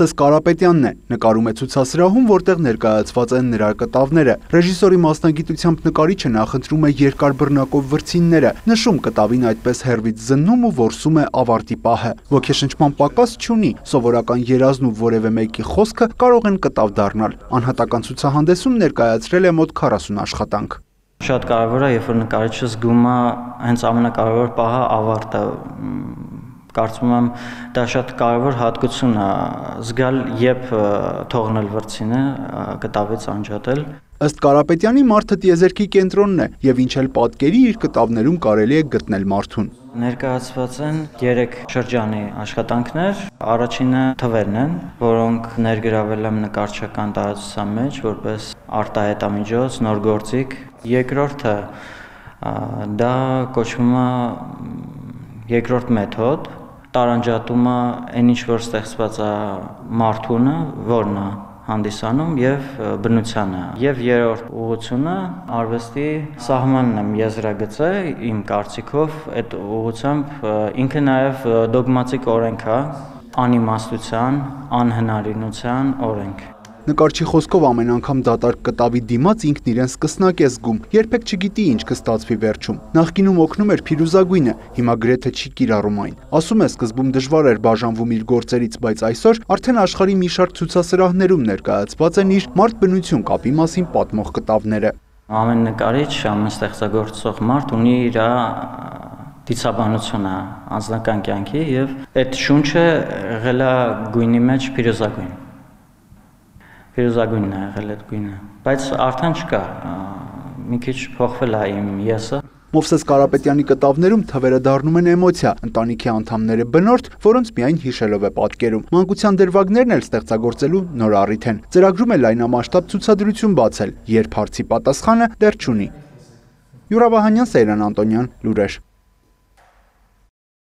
Մովսես Կարապետյանն է, նկարում է ցուցասրահում, որտեղ ներկայացված են նրա կտավները։ Ռեժիսորի մասնագիտությամբ նկարիչը նախընտրում է երկար բռնակով վրձինները, նշում կտավին այդպես հեռվից զննում ու որսում է ավարտի պահը։ Ոգեշնչման պակաս չունի, սովորական երազն ու որևէ մեկի խոսքը կարող են կտավ դառնալ։ Անհատական ցուցահանդեսում ներկայացրել է մոտ 40 աշխատանք։ Շատ կարևոր է, երբ որ նկարիչը զգում է հենց ամենակարևոր պահը ավարտը։ Կարծում եմ դա շատ կարևոր հատկություն է զգալ, երբ թողնել վրձինը, կտավից անջատել։ Ըստ Կարապետյանի մարդը տիեզերքի կենտրոնն է եւ ինչ էլ պատկերի իր կտավներում կարելի է գտնել մարդուն։ Ներկայացված են 3 շրջանի աշխատանքներ։ Առաջինը թվերն են, որոնք ներգրավել եմ նկարչական տարածության մեջ որպես արտահայտամիջոց, նոր գործիք։ Երկրորդը դա կոչվում է երկրորդ մեթոդ, տարանջատումը այն ինչ որ ստեղծված է մարդունը, որն է հանդիսանում եւ բնությանը։ Եվ երրորդ ուղղությունը արվեստի սահմանն եմ եզրագծել իմ կարծիքով, այդ ուղղությամբ ինքը նաեւ դոգմատիկ օրենք է, անիմաստության, անհնարինության օրենք։ Նկարչի խոսքով ամեն անգամ դատարկ կտավի դիմաց ինքն իրեն սկսնակ է զգում, երբեք չգիտի ինչ կստացվի վերջում։ Նախկինում օգնում էր փիրուզագույնը, հիմա գրեթե չի կիրառում այն։ Ասում է, սկզբում դժվար էր բաժանվում իր գործերից, բայց այսօր արդեն աշխարհի մի շարք ցուցասրահներում ներկայացված են իր մարդ-բնություն կապի մասին պատմող կտավները։ Ամեն նկարիչ, ամեն ստեղծագործող մարդ ունի իր դիցաբանությունը անձնական կյանքի եւ այդ շունչը եղել է գույնի մեջ փիրուզագույն։ Փիրուզագույնն է եղել այդ գույնը, բայց արդեն չկա, մի քիչ փոխվել է իմ եսը։ Մովսես Կարապետյանի կտավներում թվերը դառնում են էմոցիա, ընտանիքի անդամները բնորդ, որոնց միայն հիշելով է պատկերում։ Մանկության դրվագներն էլ ստեղծագործելու նոր առիթ են։ Ծրագրում է լայնամասշտաբ ցուցադրություն բացել, երբ հարցի պատասխանը դեռ չունի։ Յուրա Վահանյան, Սեյրան Անտոնյան, լուրեր։